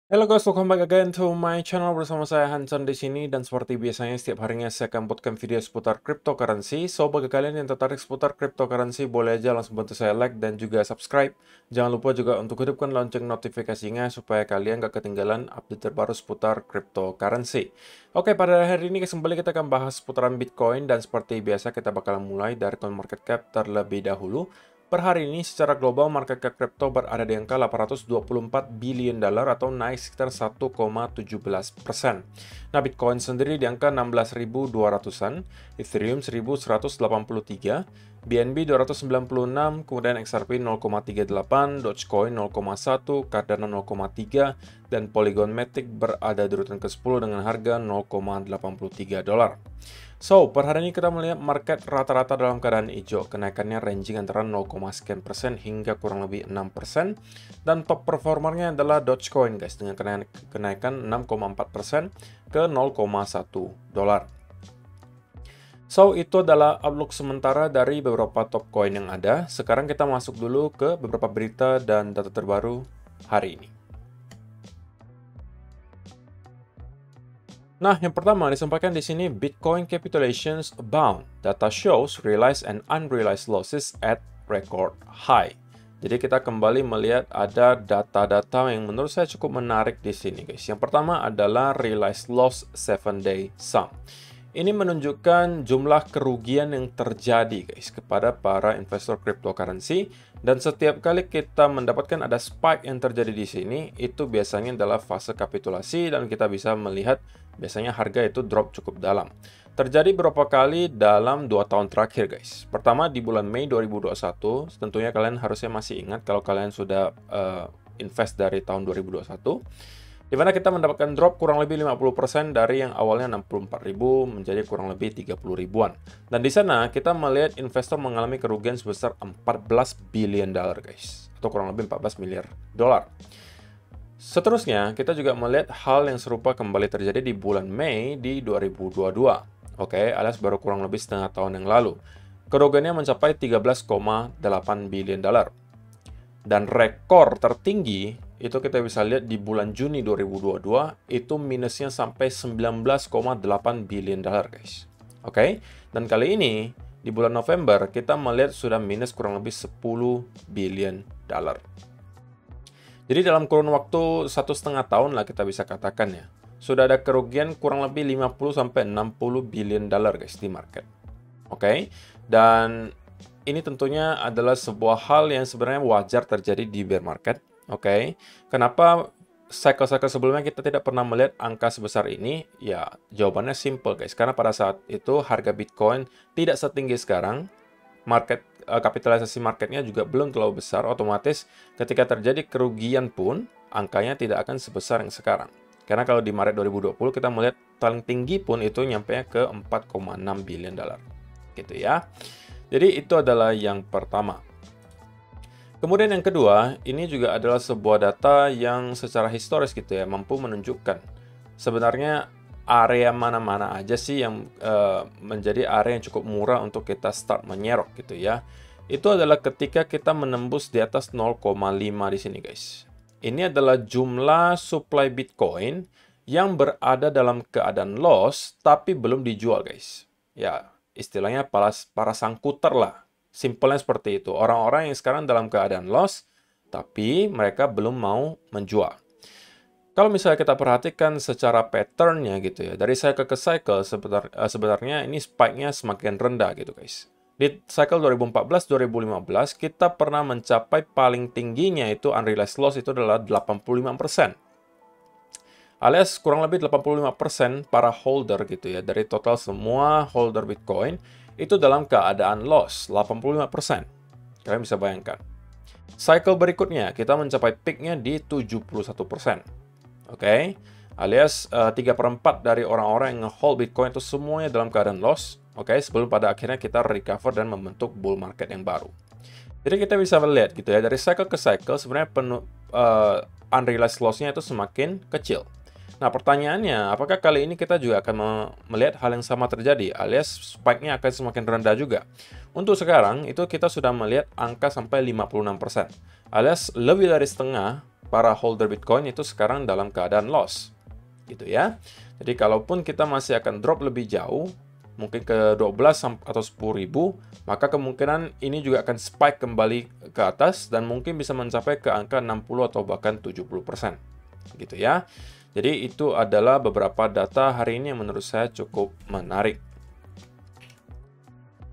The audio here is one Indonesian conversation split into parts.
Halo guys, welcome back again to my channel bersama saya Hanson di sini dan seperti biasanya setiap harinya saya akan buatkan video seputar cryptocurrency. So bagi kalian yang tertarik seputar cryptocurrency boleh aja langsung bantu saya like dan juga subscribe. Jangan lupa juga untuk hidupkan lonceng notifikasinya supaya kalian gak ketinggalan update terbaru seputar cryptocurrency. Oke, pada hari ini kembali kita akan bahas seputaran Bitcoin dan seperti biasa kita bakal mulai dari CoinMarketCap terlebih dahulu. Per hari ini secara global market cap kripto berada di angka 824 billion dolar atau naik sekitar 1,17%. Nah, Bitcoin sendiri di angka 16.200-an, Ethereum 1.183, BNB 296, kemudian XRP 0,38, Dogecoin 0,1, Cardano 0,3, dan Polygon Matic berada di urutan ke-10 dengan harga 0,83 dolar. So, per hari ini kita melihat market rata-rata dalam keadaan hijau. Kenaikannya ranging antara 0,sekian% hingga kurang lebih 6%. Dan top performernya adalah Dogecoin, guys, dengan kenaikan 6,4% ke 0,1 dolar. So, itu adalah outlook sementara dari beberapa top coin yang ada. Sekarang kita masuk dulu ke beberapa berita dan data terbaru hari ini. Nah, yang pertama disampaikan di sini Bitcoin capitulations abound. Data shows realized and unrealized losses at record high. Jadi kita kembali melihat ada data-data yang menurut saya cukup menarik di sini, guys. Yang pertama adalah realized loss 7-day sum. Ini menunjukkan jumlah kerugian yang terjadi, guys, kepada para investor cryptocurrency. Dan setiap kali kita mendapatkan ada spike yang terjadi di sini, itu biasanya adalah fase kapitulasi dan kita bisa melihat biasanya harga itu drop cukup dalam. Terjadi beberapa kali dalam 2 tahun terakhir, guys. Pertama di bulan Mei 2021, tentunya kalian harusnya masih ingat kalau kalian sudah invest dari tahun 2021. Di mana kita mendapatkan drop kurang lebih 50% dari yang awalnya 64.000 menjadi kurang lebih 30 ribuan. Dan di sana kita melihat investor mengalami kerugian sebesar 14 billion dollar, guys. Atau kurang lebih 14 miliar dolar. Seterusnya, kita juga melihat hal yang serupa kembali terjadi di bulan Mei di 2022. Oke, alias baru kurang lebih setengah tahun yang lalu. Kerugiannya mencapai 13,8 billion dollar. Dan rekor tertinggi itu kita bisa lihat di bulan Juni 2022 itu minusnya sampai 19,8 billion dollar, guys. Oke. Dan kali ini di bulan November kita melihat sudah minus kurang lebih 10 billion dollar. Jadi dalam kurun waktu 1,5 tahun lah kita bisa katakan ya, sudah ada kerugian kurang lebih 50 sampai 60 billion dollar, guys, di market. Oke. Dan ini tentunya adalah sebuah hal yang sebenarnya wajar terjadi di bear market. Oke. Kenapa cycle-cycle sebelumnya kita tidak pernah melihat angka sebesar ini? Ya, jawabannya simple, guys. Karena pada saat itu harga Bitcoin tidak setinggi sekarang. Kapitalisasi marketnya juga belum terlalu besar. Otomatis ketika terjadi kerugian pun, angkanya tidak akan sebesar yang sekarang. Karena kalau di Maret 2020 kita melihat paling tinggi pun itu nyampe ke 4,6 billion dollar. Gitu ya. Jadi itu adalah yang pertama. Kemudian yang kedua, ini juga adalah sebuah data yang secara historis gitu ya, mampu menunjukkan sebenarnya area mana-mana aja sih yang menjadi area yang cukup murah untuk kita start menyerok gitu ya. Itu adalah ketika kita menembus di atas 0,5 di sini, guys. Ini adalah jumlah supply Bitcoin yang berada dalam keadaan loss tapi belum dijual, guys. Ya, istilahnya para sangkuter lah. Simpelnya seperti itu. Orang-orang yang sekarang dalam keadaan loss, tapi mereka belum mau menjual. Kalau misalnya kita perhatikan secara pattern-nya gitu ya, dari cycle ke cycle sebenarnya ini spike-nya semakin rendah gitu, guys. Di cycle 2014-2015, kita pernah mencapai paling tingginya itu unrealized loss itu adalah 85%. Alias kurang lebih 85% para holder gitu ya, dari total semua holder Bitcoin, itu dalam keadaan loss, 85%. Kalian bisa bayangkan. Cycle berikutnya, kita mencapai peak-nya di 71%. Oke? Alias 3/4 dari orang-orang yang nge-hold Bitcoin itu semuanya dalam keadaan loss. Oke? Sebelum pada akhirnya kita recover dan membentuk bull market yang baru. Jadi kita bisa melihat gitu ya, dari cycle ke cycle sebenarnya unrealized loss-nya itu semakin kecil. Nah, pertanyaannya, apakah kali ini kita juga akan melihat hal yang sama terjadi, alias spike-nya akan semakin rendah juga? Untuk sekarang, itu kita sudah melihat angka sampai 56%, alias lebih dari setengah para holder Bitcoin itu sekarang dalam keadaan loss, gitu ya. Jadi kalaupun kita masih akan drop lebih jauh, mungkin ke 12 atau 10.000, maka kemungkinan ini juga akan spike kembali ke atas dan mungkin bisa mencapai ke angka 60 atau bahkan 70%, gitu ya. Jadi itu adalah beberapa data hari ini yang menurut saya cukup menarik.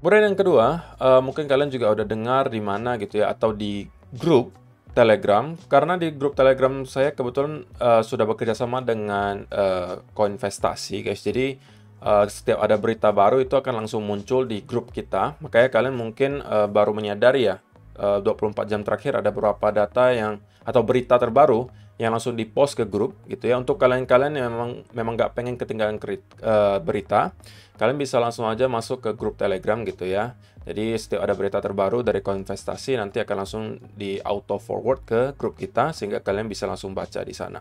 Kemudian yang kedua, mungkin kalian juga udah dengar di mana gitu ya, atau di grup Telegram, karena di grup Telegram saya kebetulan sudah bekerja sama dengan Koinvestasi, guys. Jadi setiap ada berita baru itu akan langsung muncul di grup kita. Makanya kalian mungkin baru menyadari ya, 24 jam terakhir ada beberapa data yang atau berita terbaru yang langsung di-post ke grup gitu ya. Untuk kalian-kalian yang memang nggak pengen ketinggalan berita, kalian bisa langsung aja masuk ke grup Telegram gitu ya. Jadi setiap ada berita terbaru dari Koinvestasi nanti akan langsung di auto forward ke grup kita sehingga kalian bisa langsung baca di sana.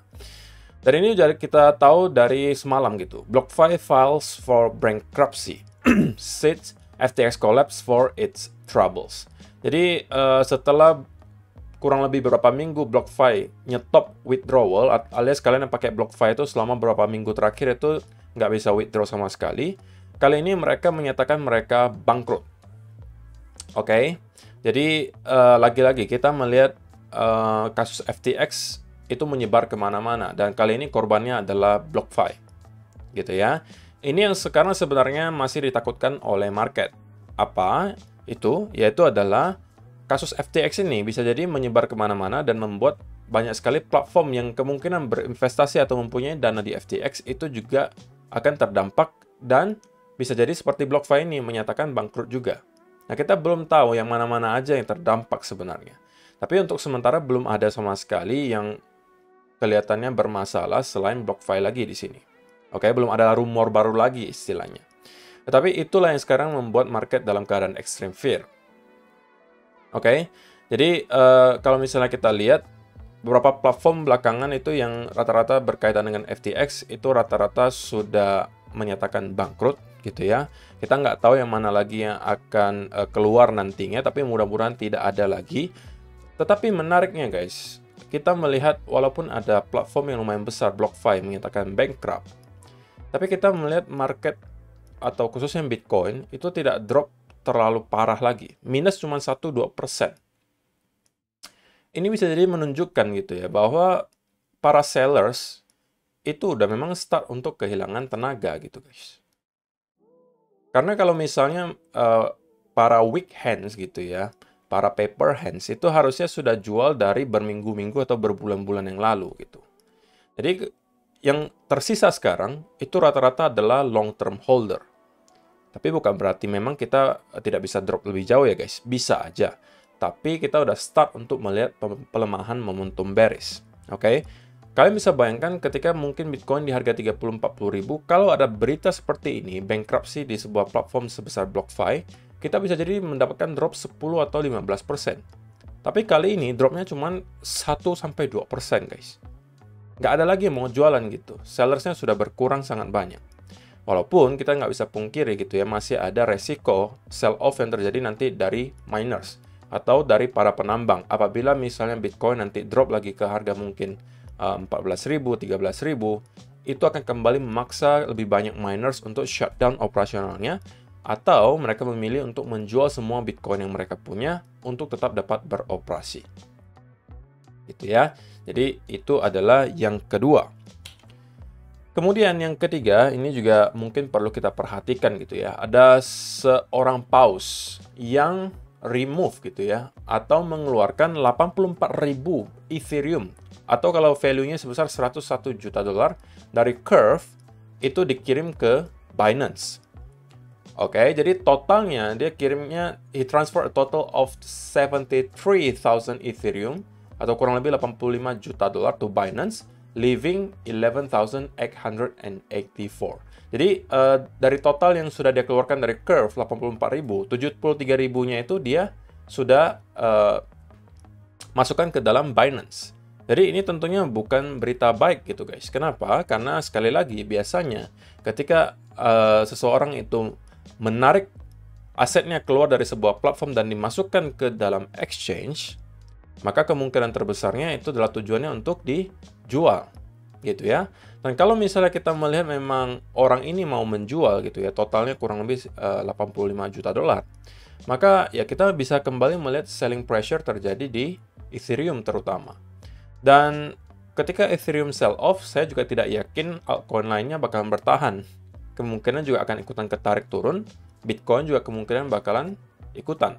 Dan ini kita tahu dari semalam gitu. BlockFi files for bankruptcy, cites FTX collapse for its troubles. Jadi setelah kurang lebih beberapa minggu BlockFi nyetop withdrawal, alias kalian yang pakai BlockFi itu selama beberapa minggu terakhir itu nggak bisa withdraw sama sekali. Kali ini mereka menyatakan mereka bangkrut. Oke, jadi lagi-lagi kita melihat kasus FTX itu menyebar kemana-mana dan kali ini korbannya adalah BlockFi, gitu ya. Ini yang sekarang sebenarnya masih ditakutkan oleh market. Apa itu? Yaitu adalah kasus FTX ini bisa jadi menyebar kemana-mana dan membuat banyak sekali platform yang kemungkinan berinvestasi atau mempunyai dana di FTX itu juga akan terdampak dan bisa jadi seperti BlockFi ini menyatakan bangkrut juga. Nah, kita belum tahu yang mana-mana aja yang terdampak sebenarnya. Tapi untuk sementara belum ada sama sekali yang kelihatannya bermasalah selain BlockFi lagi di sini. Oke, belum ada rumor baru lagi istilahnya. Tetapi itulah yang sekarang membuat market dalam keadaan extreme fear. Oke, jadi kalau misalnya kita lihat beberapa platform belakangan itu yang rata-rata berkaitan dengan FTX itu rata-rata sudah menyatakan bangkrut gitu ya. Kita nggak tahu yang mana lagi yang akan keluar nantinya, tapi mudah-mudahan tidak ada lagi. Tetapi menariknya guys, kita melihat walaupun ada platform yang lumayan besar, BlockFi menyatakan bankrupt, tapi kita melihat market atau khususnya Bitcoin itu tidak drop terlalu parah lagi. Minus cuma 1-2%. Ini bisa jadi menunjukkan gitu ya, bahwa para sellers itu udah memang start untuk kehilangan tenaga gitu guys. Karena kalau misalnya para weak hands gitu ya, para paper hands itu harusnya sudah jual dari berminggu-minggu atau berbulan-bulan yang lalu gitu. Jadi yang tersisa sekarang itu rata-rata adalah long term holder. Tapi bukan berarti memang kita tidak bisa drop lebih jauh ya guys. Bisa aja. Tapi kita udah start untuk melihat pelemahan momentum bearish. Oke. Kalian bisa bayangkan ketika mungkin Bitcoin di harga 30-40 ribu, kalau ada berita seperti ini, bankruptcy di sebuah platform sebesar BlockFi, kita bisa jadi mendapatkan drop 10 atau 15%. Tapi kali ini dropnya cuma 1-2% guys. Nggak ada lagi yang mau jualan gitu. Sellersnya sudah berkurang sangat banyak. Walaupun kita nggak bisa pungkiri gitu ya, masih ada resiko sell-off yang terjadi nanti dari miners atau dari para penambang. Apabila misalnya Bitcoin nanti drop lagi ke harga mungkin 14.000, 13.000, itu akan kembali memaksa lebih banyak miners untuk shutdown operasionalnya, atau mereka memilih untuk menjual semua Bitcoin yang mereka punya untuk tetap dapat beroperasi. Gitu ya. Jadi itu adalah yang kedua. Kemudian yang ketiga, ini juga mungkin perlu kita perhatikan gitu ya. Ada seorang paus yang remove gitu ya, atau mengeluarkan 84.000 Ethereum, atau kalau value-nya sebesar 101 juta dolar dari Curve, itu dikirim ke Binance. Oke, jadi totalnya dia kirimnya, he transfer a total of 73,000 Ethereum, atau kurang lebih 85 juta dolar to Binance, leaving 11,884. Jadi dari total yang sudah dia keluarkan dari Curve 84.000, 73.000-nya itu dia sudah masukkan ke dalam Binance. Jadi ini tentunya bukan berita baik gitu guys. Kenapa? Karena sekali lagi biasanya ketika seseorang itu menarik asetnya keluar dari sebuah platform dan dimasukkan ke dalam exchange, maka kemungkinan terbesarnya itu adalah tujuannya untuk dijual, gitu ya. Dan kalau misalnya kita melihat memang orang ini mau menjual gitu ya, totalnya kurang lebih 85 juta dolar, maka ya kita bisa kembali melihat selling pressure terjadi di Ethereum terutama. Dan ketika Ethereum sell off, saya juga tidak yakin altcoin lainnya bakalan bertahan. Kemungkinan juga akan ikutan ketarik turun, Bitcoin juga kemungkinan bakalan ikutan.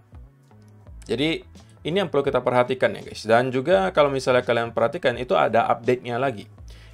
Jadi ini yang perlu kita perhatikan ya guys. Dan juga kalau misalnya kalian perhatikan, itu ada update-nya lagi.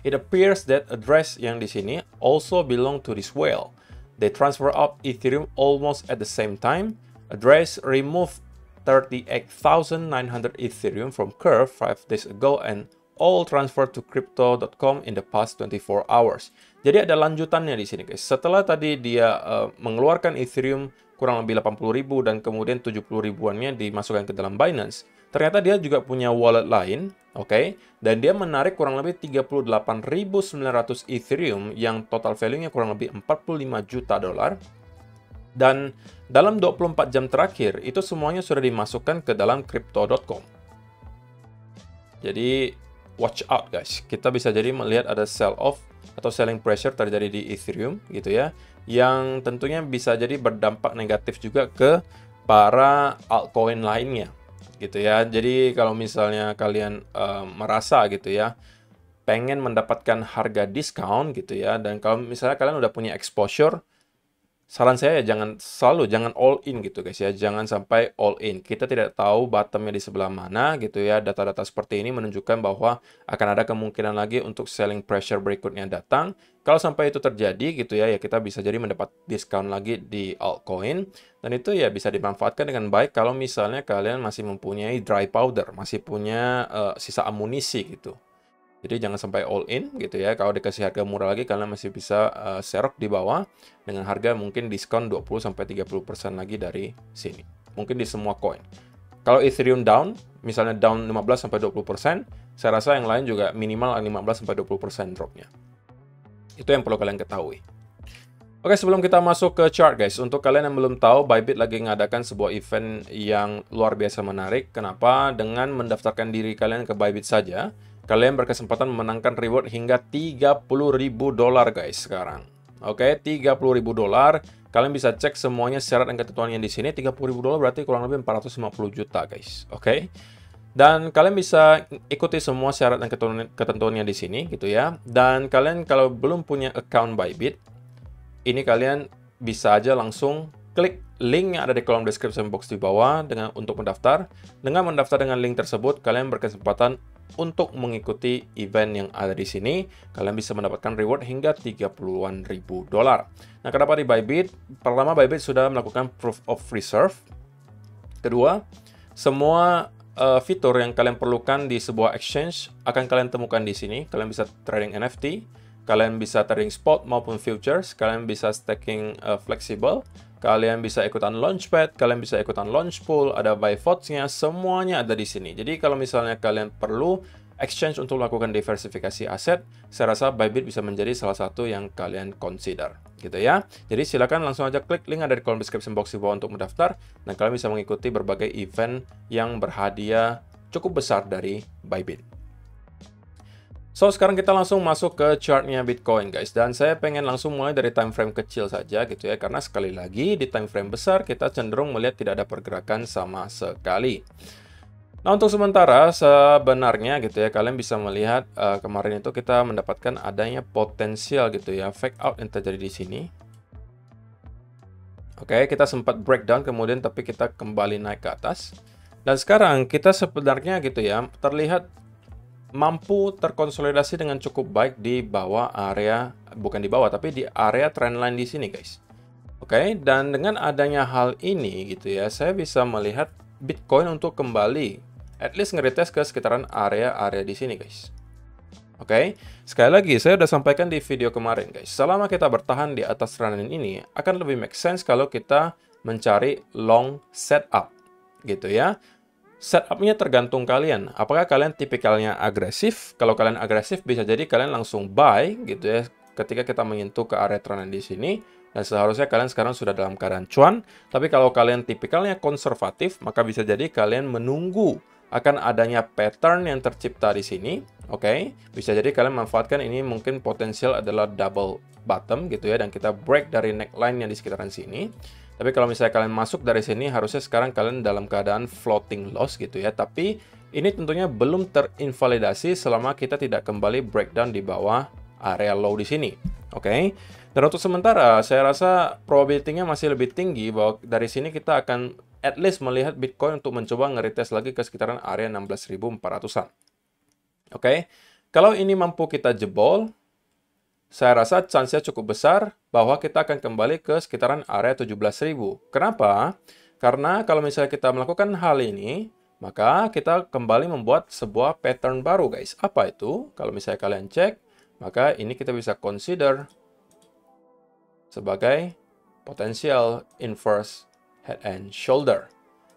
It appears that address yang di sini also belong to this whale. They transfer out Ethereum almost at the same time. Address removed 38,900 Ethereum from Curve 5 days ago and all transferred to crypto.com in the past 24 hours. Jadi ada lanjutannya di sini guys. Setelah tadi dia mengeluarkan Ethereum kurang lebih 80.000 dan kemudian 70 ribuannya dimasukkan ke dalam Binance, ternyata dia juga punya wallet lain, oke? Dan dia menarik kurang lebih 38.900 Ethereum yang total value-nya kurang lebih 45 juta dolar. Dan dalam 24 jam terakhir, itu semuanya sudah dimasukkan ke dalam crypto.com. Jadi, watch out guys. Kita bisa jadi melihat ada sell off atau selling pressure terjadi di Ethereum gitu ya, yang tentunya bisa jadi berdampak negatif juga ke para altcoin lainnya gitu ya. Jadi kalau misalnya kalian merasa gitu ya, pengen mendapatkan harga diskon gitu ya, dan kalau misalnya kalian udah punya exposure, saran saya ya jangan all in gitu guys ya, jangan sampai all in. Kita tidak tahu bottomnya di sebelah mana gitu ya. Data-data seperti ini menunjukkan bahwa akan ada kemungkinan lagi untuk selling pressure berikutnya datang. Kalau sampai itu terjadi gitu ya, ya kita bisa jadi mendapat diskon lagi di altcoin, dan itu ya bisa dimanfaatkan dengan baik kalau misalnya kalian masih mempunyai dry powder, masih punya sisa amunisi gitu. Jadi jangan sampai all in gitu ya. Kalau dikasih harga murah lagi, kalian masih bisa serok di bawah dengan harga mungkin diskon 20-30% lagi dari sini. Mungkin di semua coin. Kalau Ethereum down, misalnya down 15-20%, saya rasa yang lain juga minimal 15-20% dropnya. Itu yang perlu kalian ketahui. Oke, sebelum kita masuk ke chart guys, untuk kalian yang belum tahu, Bybit lagi mengadakan sebuah event yang luar biasa menarik. Kenapa? Dengan mendaftarkan diri kalian ke Bybit saja, kalian berkesempatan memenangkan reward hingga 30.000 dolar guys sekarang. Oke, 30.000 dolar. Kalian bisa cek semuanya syarat dan ketentuannya di sini. 30.000 dolar berarti kurang lebih 450 juta guys. Oke. Dan kalian bisa ikuti semua syarat dan ketentuannya di sini gitu ya. Dan kalian kalau belum punya account Bybit, ini kalian bisa aja langsung klik link yang ada di kolom description box di bawah untuk mendaftar. Dengan mendaftar dengan link tersebut, kalian berkesempatan untuk mengikuti event yang ada di sini. Kalian bisa mendapatkan reward hingga 30-an ribu dolar. Nah, kenapa di Bybit? Pertama, Bybit sudah melakukan proof of reserve. Kedua, semua fitur yang kalian perlukan di sebuah exchange akan kalian temukan di sini. Kalian bisa trading NFT, kalian bisa trading spot maupun futures, kalian bisa staking fleksibel, kalian bisa ikutan launchpad, kalian bisa ikutan launch pool, ada buy votes-nya, semuanya ada di sini. Jadi kalau misalnya kalian perlu exchange untuk melakukan diversifikasi aset, saya rasa Bybit bisa menjadi salah satu yang kalian consider, gitu ya. Jadi silakan langsung aja klik link ada di kolom description box di bawah untuk mendaftar, dan kalian bisa mengikuti berbagai event yang berhadiah cukup besar dari Bybit. So, sekarang kita langsung masuk ke chartnya Bitcoin guys, dan saya pengen langsung mulai dari time frame kecil saja gitu ya, karena sekali lagi di time frame besar kita cenderung melihat tidak ada pergerakan sama sekali. Nah, untuk sementara sebenarnya gitu ya, kalian bisa melihat kemarin itu kita mendapatkan adanya potensial gitu ya, fake out yang terjadi di sini. Oke, kita sempat breakdown kemudian tapi kita kembali naik ke atas. Dan sekarang kita sebenarnya gitu ya, terlihat mampu terkonsolidasi dengan cukup baik di bawah area, bukan di bawah, tapi di area trendline di sini guys. Oke, dan dengan adanya hal ini gitu ya, saya bisa melihat Bitcoin untuk kembali at least nge-retest ke sekitaran area-area di sini guys. Oke, sekali lagi saya udah sampaikan di video kemarin guys, selama kita bertahan di atas trendline ini akan lebih make sense kalau kita mencari long setup gitu ya. Setupnya tergantung kalian. Apakah kalian tipikalnya agresif? Kalau kalian agresif, bisa jadi kalian langsung buy gitu ya. Ketika kita menyentuh ke area trend di sini, dan seharusnya kalian sekarang sudah dalam keadaan cuan. Tapi kalau kalian tipikalnya konservatif, maka bisa jadi kalian menunggu akan adanya pattern yang tercipta di sini. Oke, bisa jadi kalian manfaatkan ini, mungkin potensial adalah double bottom gitu ya, dan kita break dari neckline yang di sekitaran sini. Tapi kalau misalnya kalian masuk dari sini, harusnya sekarang kalian dalam keadaan floating loss gitu ya. Tapi ini tentunya belum terinvalidasi selama kita tidak kembali breakdown di bawah area low di sini. Oke. Dan untuk sementara, saya rasa probability-nya masih lebih tinggi bahwa dari sini kita akan at least melihat Bitcoin untuk mencoba nge-retest lagi ke sekitaran area 16.400-an. Oke, kalau ini mampu kita jebol, saya rasa chance-nya cukup besar bahwa kita akan kembali ke sekitaran area 17.000. Kenapa? Karena kalau misalnya kita melakukan hal ini, maka kita kembali membuat sebuah pattern baru, guys. Apa itu? Kalau misalnya kalian cek, maka ini kita bisa consider sebagai potensial inverse head and shoulder,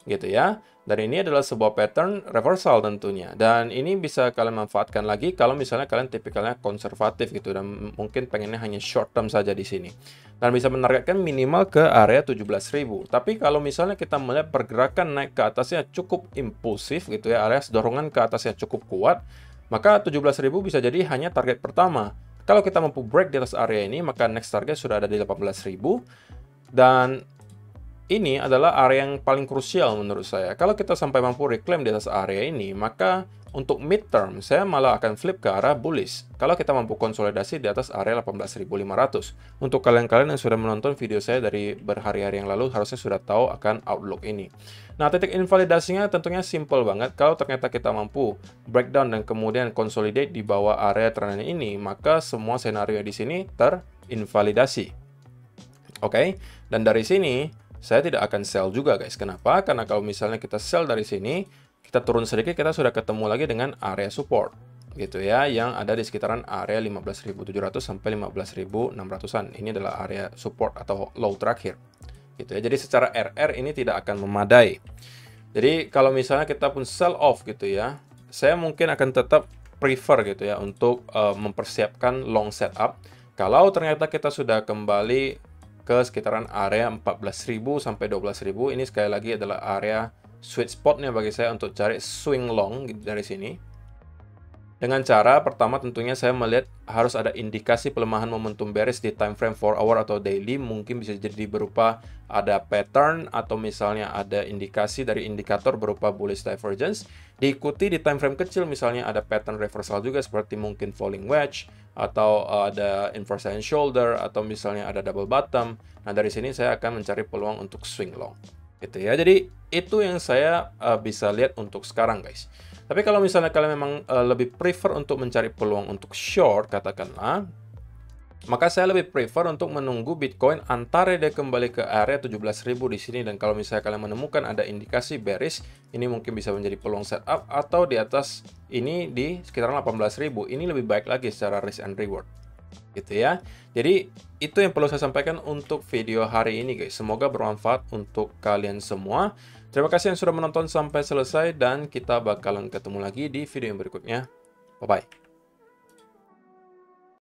gitu ya. Dan ini adalah sebuah pattern reversal tentunya. Dan ini bisa kalian manfaatkan lagi kalau misalnya kalian tipikalnya konservatif gitu dan mungkin pengennya hanya short term saja di sini. Dan bisa menargetkan minimal ke area 17.000. Tapi kalau misalnya kita melihat pergerakan naik ke atasnya cukup impulsif gitu ya, alias dorongan ke atasnya cukup kuat, maka 17.000 bisa jadi hanya target pertama. Kalau kita mampu break di atas area ini, maka next target sudah ada di 18.000. Dan ini adalah area yang paling krusial menurut saya. Kalau kita sampai mampu reclaim di atas area ini, maka untuk midterm, saya malah akan flip ke arah bullish. Kalau kita mampu konsolidasi di atas area 18.500. Untuk kalian-kalian yang sudah menonton video saya dari berhari-hari yang lalu, harusnya sudah tahu akan outlook ini. Nah, titik invalidasinya tentunya simple banget. Kalau ternyata kita mampu breakdown dan kemudian consolidate di bawah area trend ini, maka semua senario di sini terinvalidasi. Oke, dan dari sini saya tidak akan sell juga, guys. Kenapa? Karena kalau misalnya kita sell dari sini, kita turun sedikit, kita sudah ketemu lagi dengan area support, gitu ya, yang ada di sekitaran area 15.700 sampai 15.600-an. Ini adalah area support atau low terakhir, gitu ya. Jadi secara RR ini tidak akan memadai. Jadi kalau misalnya kita pun sell off gitu ya, saya mungkin akan tetap prefer gitu ya untuk mempersiapkan long setup. Kalau ternyata kita sudah kembali ke sekitaran area 14.000 sampai 12.000, ini sekali lagi adalah area sweet spotnya bagi saya untuk cari swing long dari sini. Dengan cara pertama tentunya saya melihat harus ada indikasi pelemahan momentum bearish di time frame 4 hour atau daily, mungkin bisa jadi berupa ada pattern atau misalnya ada indikasi dari indikator berupa bullish divergence. Diikuti di time frame kecil misalnya ada pattern reversal juga seperti mungkin falling wedge atau ada inverse head and shoulder atau misalnya ada double bottom. Nah, dari sini saya akan mencari peluang untuk swing long. Gitu ya. Jadi itu yang saya bisa lihat untuk sekarang, guys. Tapi kalau misalnya kalian memang lebih prefer untuk mencari peluang untuk short, katakanlah, maka saya lebih prefer untuk menunggu Bitcoin antara dia kembali ke area 17.000 di sini, dan kalau misalnya kalian menemukan ada indikasi bearish, ini mungkin bisa menjadi peluang setup, atau di atas ini di sekitaran 18.000. Ini lebih baik lagi secara risk and reward. Gitu ya. Jadi itu yang perlu saya sampaikan untuk video hari ini, guys. Semoga bermanfaat untuk kalian semua. Terima kasih yang sudah menonton sampai selesai, dan kita bakalan ketemu lagi di video yang berikutnya. Bye-bye.